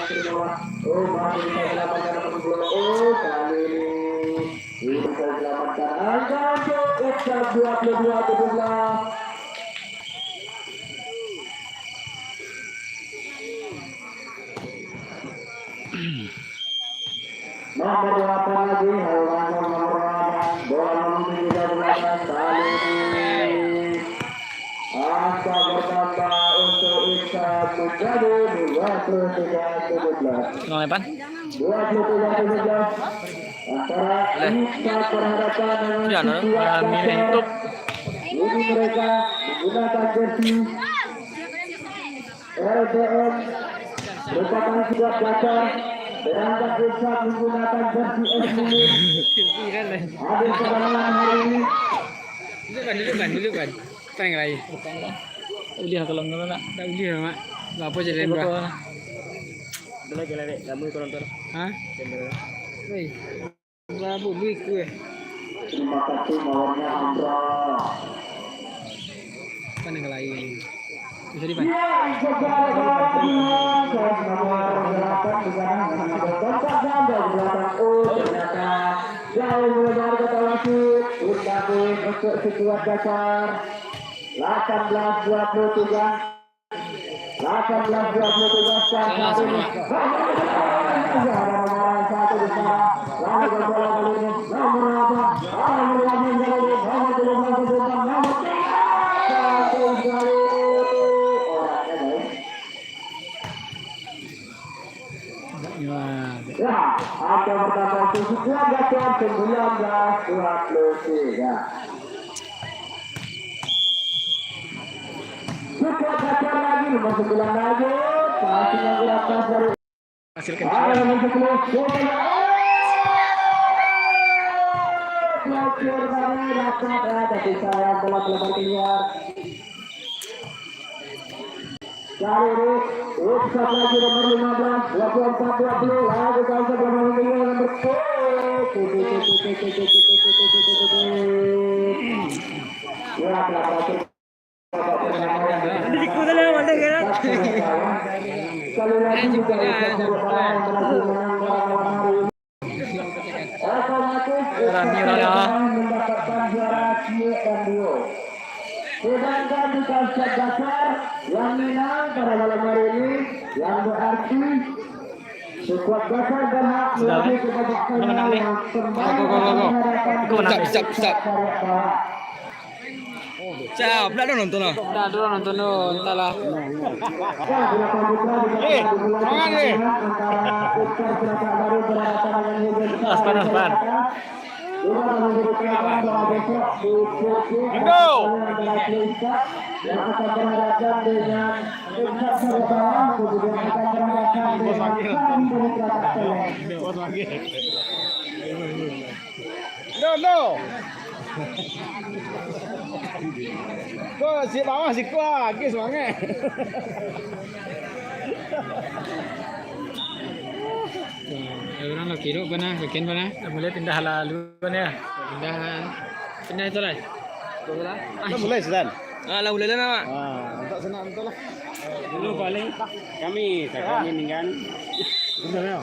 istri bawah. Oh, masih bisa selamatkan nomor 10. Oh, kali ini bisa selamatkan angka untuk Iksan 22-17. Nomor 8 lagi, Hewan nomor 8, bola menuju 13 kali ini. Angka bertambah untuk Iksan menjadi 23-17. 23-17 antara Iksan berhadapan dengan Siswa. Ini mereka menggunakan jersey LBM merupakan sebuah dasar. Berangkat Iksan menggunakan jersey SMU. Hadir pada malam hari ini. Dulu kan. Pengen lagi. Uli kalau nggak nak. Tak boleh mak. Apa jadi lembah? Dulu jalan deh, kamu ikut nonton. Hah? Woi. Berapa duit gue? Terima kasih malamnya Andra. Apa yang lain? Bisa dipan. Ya, sejarah saya nomor 8 di sana ada kontak ganda di belakang. Oh, ternyata jauh mengejar kata wasit. Tapi untuk sekuat dasar 18-23. 18-23 sekarang ini. Nomor 1 di sana. Lalu bola kali ini nomor apa? Nomor 3. Ya, ada bertambah sekuat dasar 19-23. Sekuat dasar lagi, masuk bulan lagi. Masih yang diatas dari Hasil kencang. Tapi saya bola keluar keluar. Kali ini Iksan lagi nomor 15, 24-20, lagi kali nomor 5 nomor 10. Sekali lagi juga mendapatkan juara Cio. Sedangkan di kancah dasar yang menang pada malam hari ini yang berarti sekuat dasar berhak melalui kepada final yang kembali menghadapan Siap. Siap, dah nonton lah. Dah nonton lo, entahlah. Panas. Bingo! Yang akan berhadapan dengan kemudian akan berhadapan dengan Bos lagi. No. Kau si bawah si kuah, kis semangat. Orang lagi kira mana, bikin mana? Mulai pindah lalu ya. Pindah itu lah. Mulai sudah. Lah boleh lah nak. Untuk senang betul lah. Dulu paling kami tinggal. Benar ya.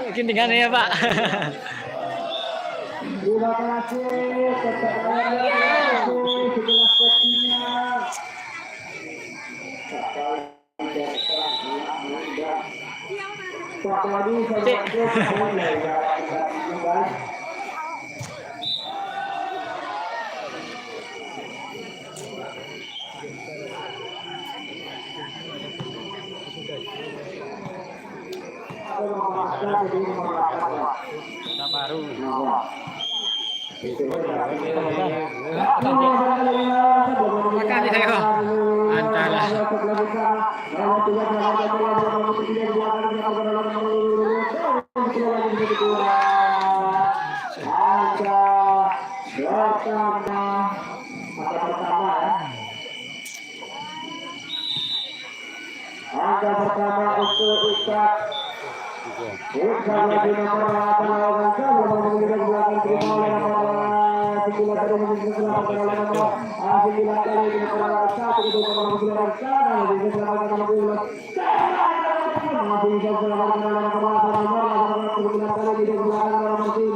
Mungkin tinggal ya Pak. Terima kasih kepada sebelah kopinya. Pak Wadi Baru. Makan di saya. Antalah. Angka pertama untuk Iksan. Iksan lagi nomor 8 lawan kamu mengunggulkan belakang terima oleh nomor 9 tadi menunjukkan oleh nomor 9 kali di nomor 1 itu nomor 9 sana di nomor 12. masih bisa selamatkan kali di belakang masih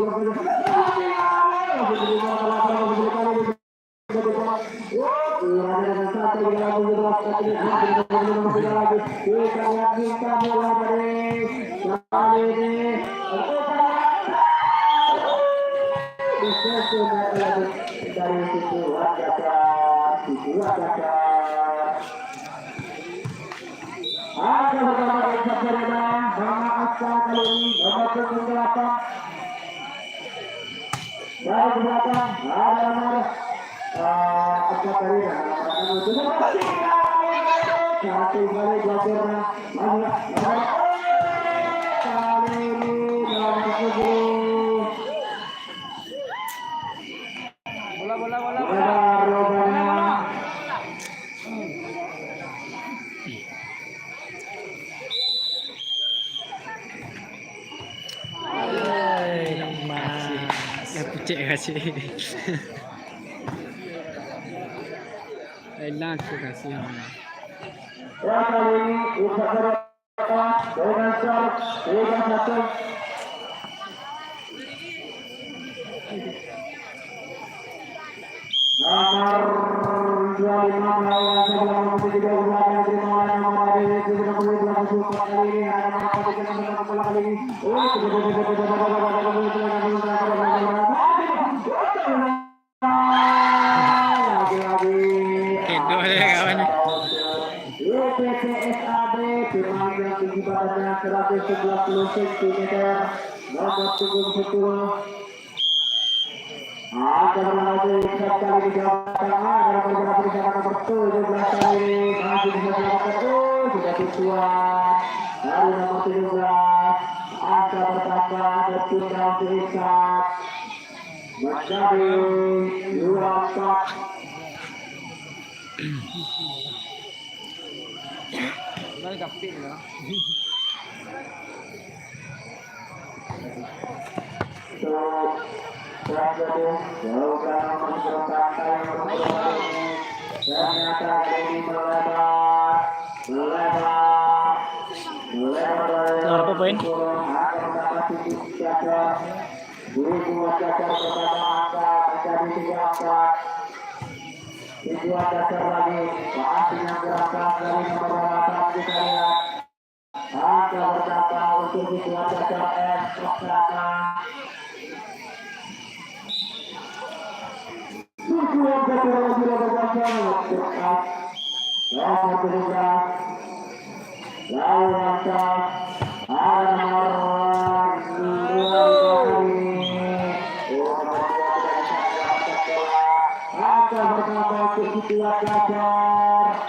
dari situ Cek kasih. Enak tuh kasih. Ya kali ini usaha dengan skor 3-1. Nomor 25 lawan nomor 32 terima nomor dari 32 support kali ini ada nomor kali ini. Kedo ya kawan. UPTSAB panjang tinggi badannya 190 cm, nomor punggung 10. Akan melalui kali di jawa tengah dalam beberapa perjalanan betul 17 kali masih bisa dilakukan sudah tua dari nomor 17 angka bertambah berpindah diikat menjadi 24. Balik kapten ya. Ternyata ini melebar. Berapa poin? Dibuat dasar lagi, pastinya gerakan dari nomor 8 kita lihat. Angka berkata untuk dibuat dasar S Tujuan ketua bila berjasa berkas nomor 17 lalu angka ada nomor 2 angka berkata untuk dibuat dasar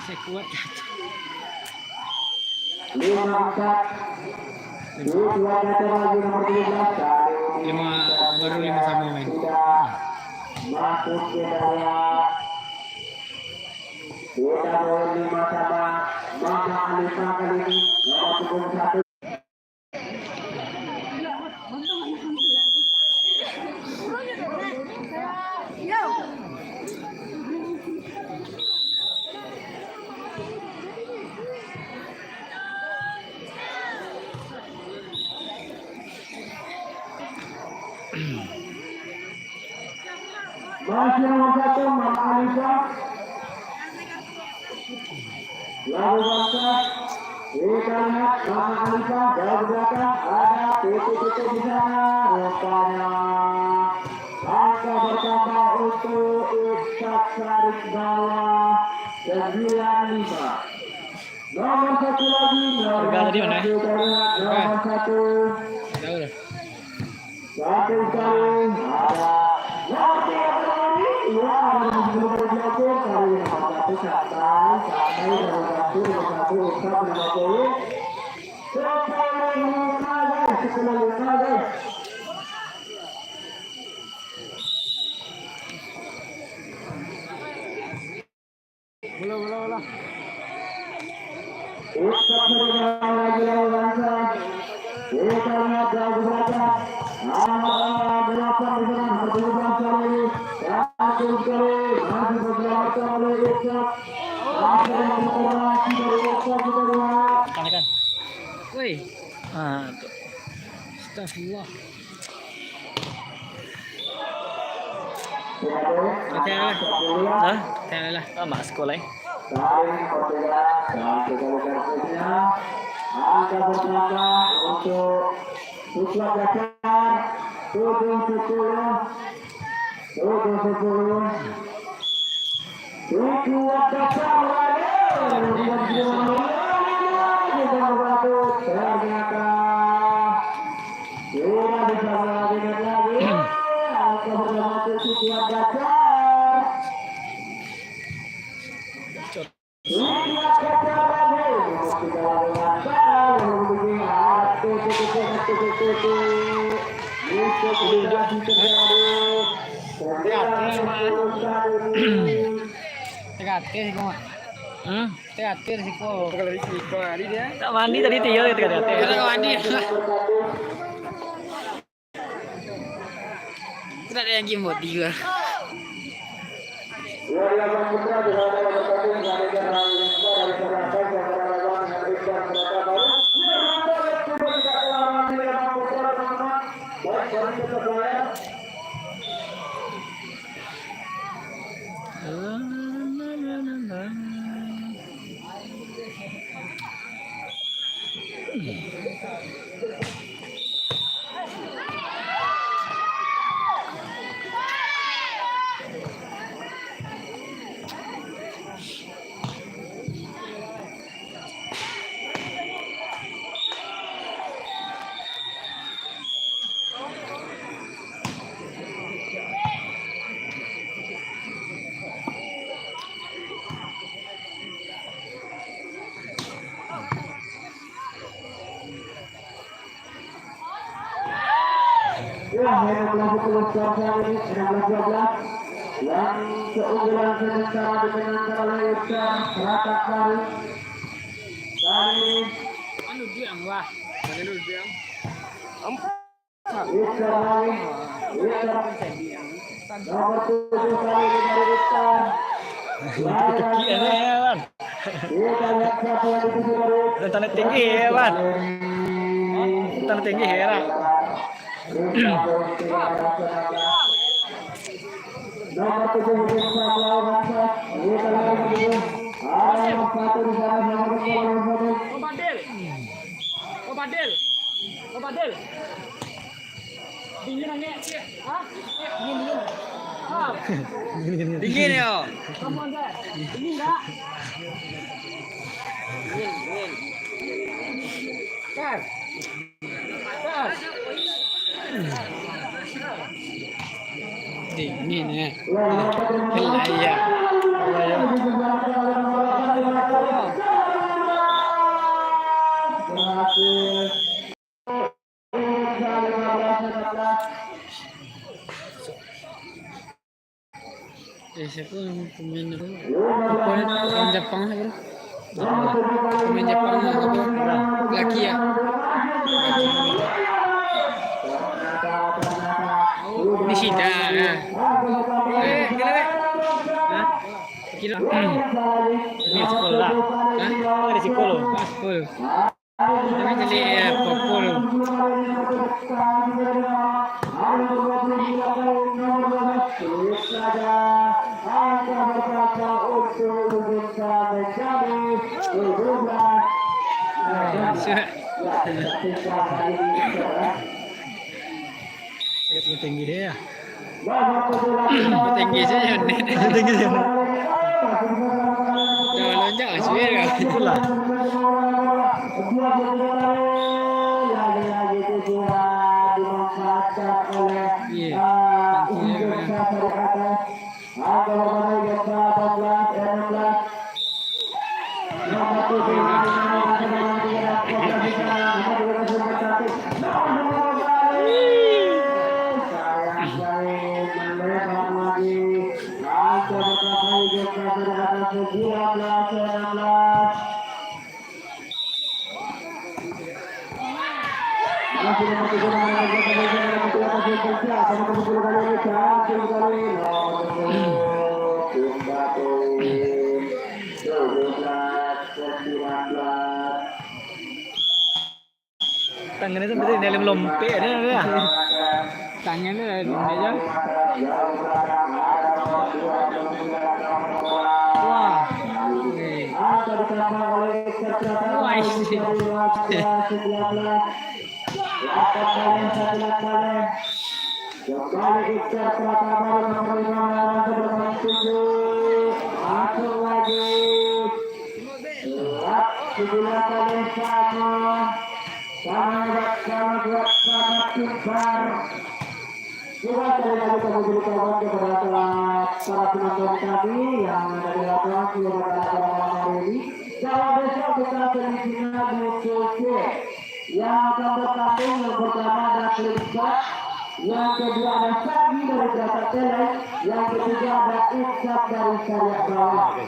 Sekuat. 5 angka dibuat dasar lagi nomor 17 baru 5 sama main. Masuk ke dalam kita boleh 5 sama Mama Alisa kali ini nomor 21. Masih nomor 1 Mama Alisa. Lalu belakang kita lihat Mama Alisa dari belakang ada titik-titik di sana rupanya angka bertambah untuk Ishak Sarik bawah 95. Nomor 1 lagi nomor 1 nomor 1 Tahu dah. satu kali ada Tekan. Woi, Ah, tuh. astagfirullah. Tidak Oke lah. Hah? Oke lah. Sama sekolah. saling bergerak dan segala garisnya. Angka pertama untuk siswa dasar 710. Siswa dasar ternyata tidak bisa mengingat lagi. Angka pertama untuk siswa dasar. Tegatir sih kok. Tegatir sih kok. Kalau risiko hari dia. Tak mandi tadi tiyo Kita nggak mandi. Kita ada yang gimbot juga. Yang keunggulan sementara dimenangkan oleh Ustaz Rata Kari. Kali Anu diam wah. Mana dulu dia? Ustaz lagi. Nomor 7 kali dari Ustaz. Iya nih, Bang. Kita lihat siapa yang dituju dari Tanah tinggi ya, Bang. Tanah tinggi ya, Bang. Nomor 7 Ustaz Lawan. Kita lihat dulu. Nomor 1 di sana nomor 1. Oh Badil. Oh Badil. Dingin nanya. Hah? Dingin. Ah, Dingin ya. kamu aja. Dingin enggak? Kar. Kar. Dingin ya. Iya. Siapa pemain apa? Pemain Jepang apa? Pemain Jepang apa? Laki ya. Oh, Nishida. Gila. Hah? Gila. Ini sekolah. Hah? Ada sekolah. Full. Tapi jadi popol. Sangat tinggi dia. Tinggi saja nih. Tinggi dia. Jangan lonjak aswir kan. Itulah. Tangannya seperti dalam lompek ada. Tangannya ada di meja. Wah. Wah, kembali Iker Pratama menerima langsung lagi digunakan sama Kibar. Juga kali lagi kami berikan kepada para penonton kami yang ada di lapangan pada hari ini. Kalau besok kita semifinal di Turki yang akan bertanding yang pertama ada Klinsmann, yang kedua ada Sabi dari Jakarta Tele, yang ketiga ada Isak dari Syariah Bawah.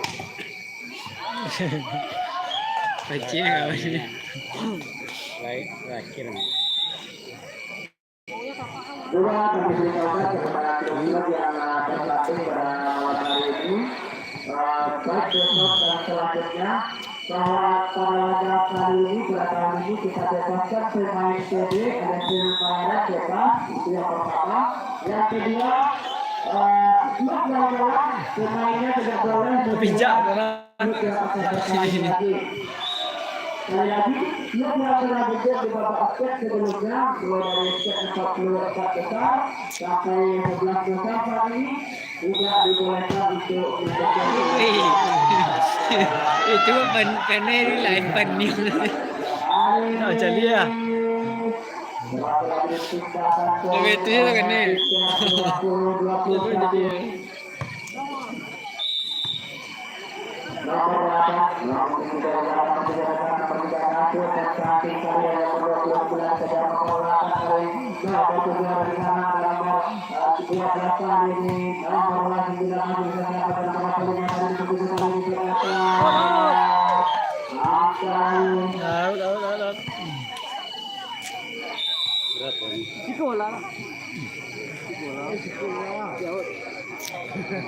Kecil kali. Baik, terakhir. Dua kami berikan kepada klub yang berlatih pada malam hari ini. Baik besok dan selanjutnya bahwa pada laga kali ini belakang ini kita bebaskan pemain CD ada pemain bebas itu yang pertama. Yang kedua klub yang lawan pemainnya tidak boleh Pijak sekali lagi, klub yang pernah berjaya di babak akhir sebelumnya, mulai dari set 44 besar sampai 11 besar kali ini tidak dibolehkan untuk Itu panel lain panel. Nak cari ya. Lebih itu ya kan ni.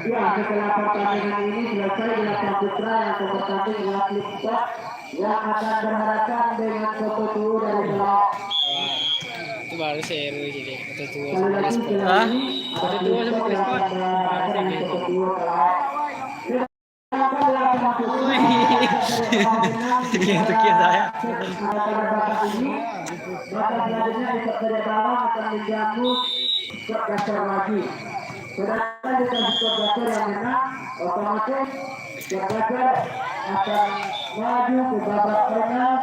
Ya, setelah pertandingan ini selesai dilakukan putra yang akan bertanding dengan klub top yang akan berhadapan dengan foto tua dari belakang. Itu baru seru jadi foto tua Sekali sama lagi, Sport. sekali Foto tua sama Sport. Baru dengan seru. foto tua telah. Sekian saya. Maka selanjutnya di sektor bawah akan menjamu skor dasar lagi. Sedangkan di skor dasar yang menang, otomatis skor dasar akan maju ke babak final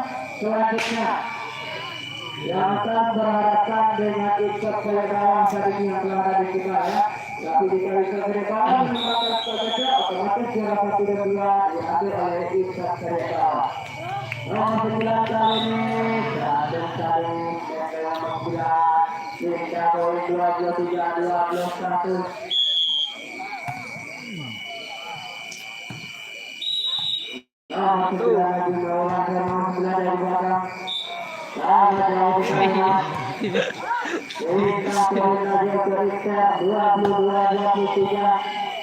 selanjutnya. Yang akan berhadapan dengan skor bawah saat ini yang telah ada di kita ya. Tapi di kali skor bawah menempatkan skor dasar, otomatis juara 1 dan 2 diambil oleh skor bawah. Nomor 9 kali ini Raden Salim dan nomor 9 hingga poin 23-21. Nomor 9 lagi melawan nomor 9 dari belakang. Sangat jauh ke sana. Hingga poin lagi untuk Iker 22-23.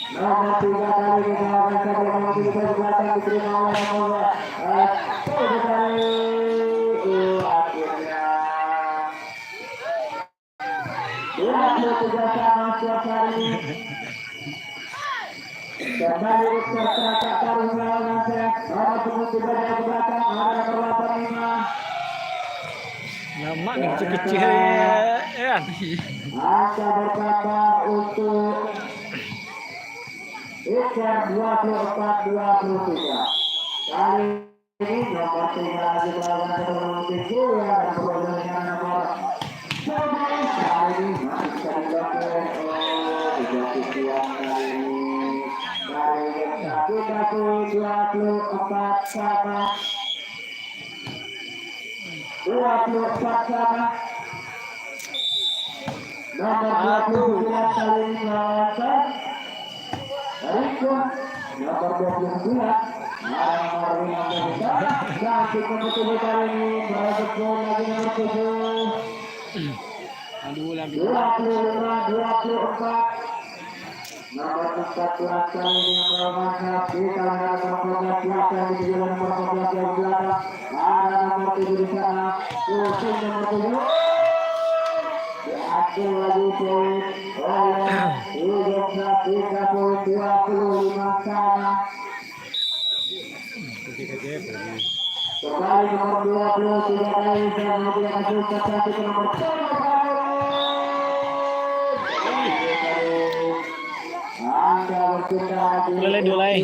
Nomor 3 kali kita akan nomor 3 di belakang diterima oleh nomor 10 kali akhirnya 23 sama suasana ini kembali Iker Teratak taruh melawan nomor 10 dari belakang ada nomor 85. Nama ni kecil-kecil ya. Angka berkata untuk Iker 24-23. Kali ini nomor 3 lagi melawan nomor 7 dan dengan nomor 11. Kali ini masih bisa dilakukan tiga sisian kali ini. Kali kita 24 sama 24 sama. Nomor 29 kali ini melawan Riko nomor 29 nomor 15 ganti kebetulan kali ini berebut lagi nomor 7 Aduh lagi. 25-24 Nomor 14 kali ini yang mengangkat di kalangan nomor 14 yang di jalan nomor 14 yang belakang. Ada nomor 7 di sana. Pusing nomor 7. Diatur lagi poin oleh Udokra 30-25 sana. Kembali nomor 20 tidak kali dan tidak kasih satu ke nomor 10. Mulai dulai.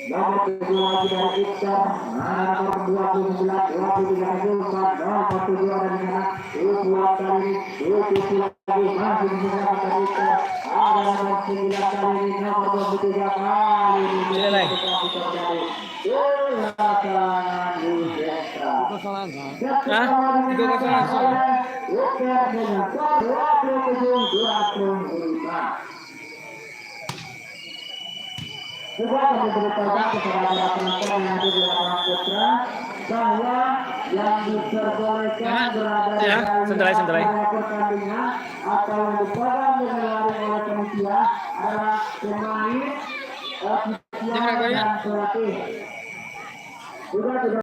Nomor kedua lagi dari Iktar, nomor 29, 23 Zulfan, nomor 7 ada di sana, dua kali, lagi masih di sana dari Iktar, ada nomor 9 kali ini, nomor 23 kali ini, terjadi. Silakan di Iktar. Iktar dengan skor 27-25. Juga kami beritahukan kepada para penonton yang ada di lapangan putra bahwa yang diperbolehkan berada di dalam pertandingan atau yang dipegang dengan lari oleh panitia adalah pemain, ofisial dan pelatih. Juga tidak